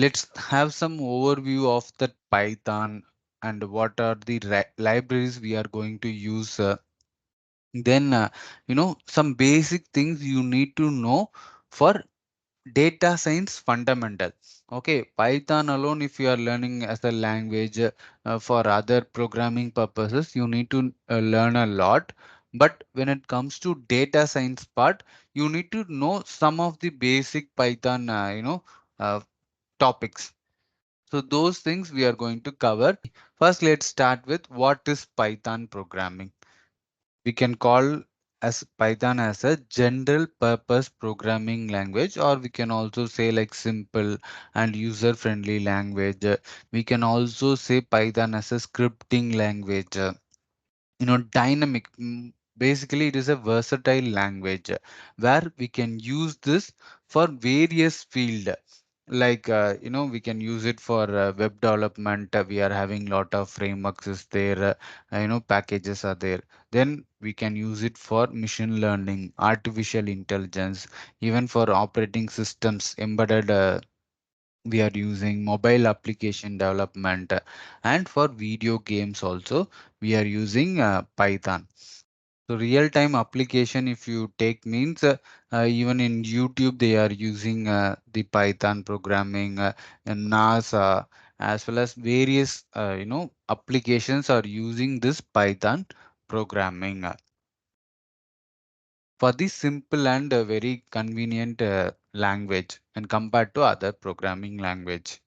Let's have some overview of the Python and what are the libraries we are going to use. Then, some basic things you need to know for data science fundamental. Okay, Python alone, if you are learning as a language for other programming purposes, you need to learn a lot. But when it comes to data science part, you need to know some of the basic Python, uh, topics. So those things we are going to cover. First, let's start with what is Python programming. We can call as Python as a general purpose programming language, or we can also say like simple and user friendly language. We can also say Python as a scripting language. Dynamic. Basically, it is a versatile language where we can use this for various field. Like we can use it for web development. We are having lot of frameworks is there. Packages are there. Then we can use it for machine learning, artificial intelligence, even for operating systems, embedded. We are using mobile application development, and for video games also we are using Python. So real-time application, if you take means even in YouTube they are using the Python programming, and NASA as well as various applications are using this Python programming for this simple and very convenient language and compared to other programming language.